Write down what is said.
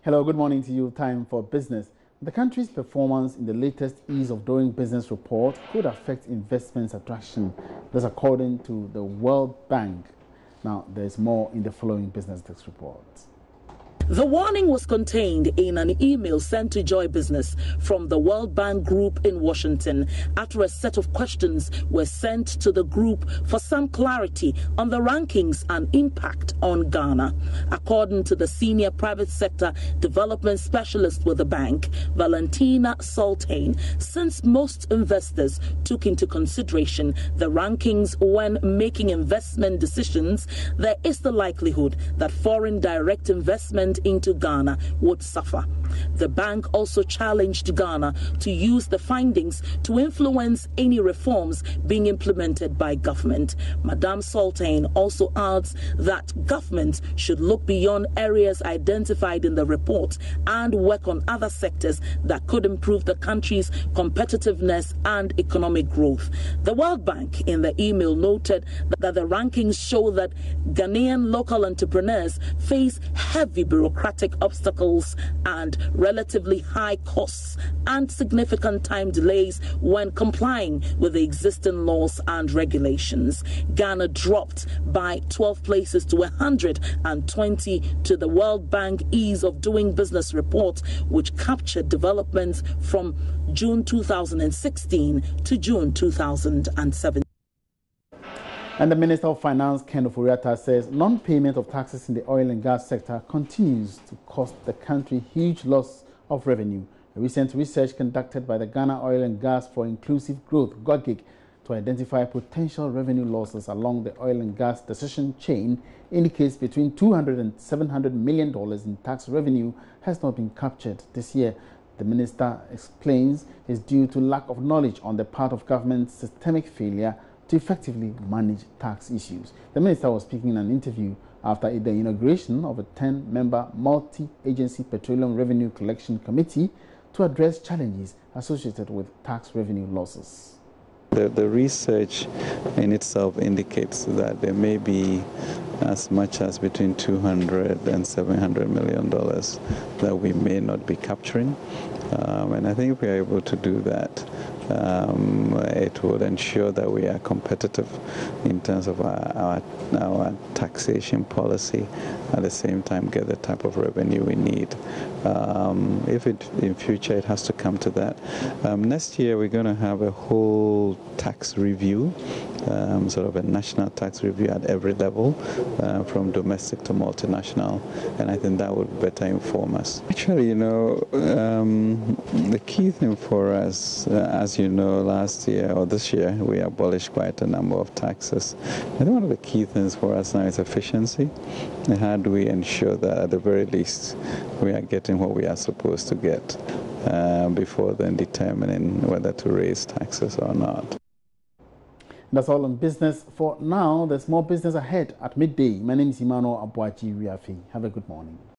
Hello, good morning to you. Time for business. The country's performance in the latest Ease of Doing Business report could affect investment attraction. That's according to the World Bank. Now, there's more in the following Business Desk report. The warning was contained in an email sent to Joy Business from the World Bank Group in Washington after a set of questions were sent to the group for some clarity on the rankings and impact on Ghana. According to the senior private sector development specialist with the bank, Valentina Sultane, since most investors took into consideration the rankings when making investment decisions, there is the likelihood that foreign direct investment into Ghana would suffer. The bank also challenged Ghana to use the findings to influence any reforms being implemented by government. Madame Sultane also adds that government should look beyond areas identified in the report and work on other sectors that could improve the country's competitiveness and economic growth. The World Bank in the email noted that the rankings show that Ghanaian local entrepreneurs face heavy bureaucratic obstacles and relatively high costs and significant time delays when complying with the existing laws and regulations. Ghana dropped by 12 places to 120 to the World Bank Ease of Doing Business report, which captured developments from June 2016 to June 2017. And the Minister of Finance, Ken Ofori-Atta, says non-payment of taxes in the oil and gas sector continues to cost the country huge loss of revenue. A recent research conducted by the Ghana Oil and Gas for Inclusive Growth, GOGIG, to identify potential revenue losses along the oil and gas decision chain indicates between $200 and $700 million in tax revenue has not been captured this year. The minister explains is due to lack of knowledge on the part of government's systemic failure to effectively manage tax issues. The minister was speaking in an interview after the inauguration of a 10-member multi-agency petroleum revenue collection committee to address challenges associated with tax revenue losses. The research in itself indicates that there may be as much as between $200 and $700 million that we may not be capturing. And I think if we are able to do that, it would ensure that we are competitive in terms of our taxation policy, at the same time get the type of revenue we need. If in future it has to come to that. Next year we're going to have a whole tax review, sort of a national tax review at every level, from domestic to multinational, and I think that would better inform us. Actually, you know, the key thing for us, as you know, last year or this year, we abolished quite a number of taxes. I think one of the key things for us now is efficiency. And how do we ensure that at the very least we are getting what we are supposed to get before then determining whether to raise taxes or not. That's all on business for now. There's more business ahead at midday. My name is Emmanuel Abuaji Riafi. Have a good morning.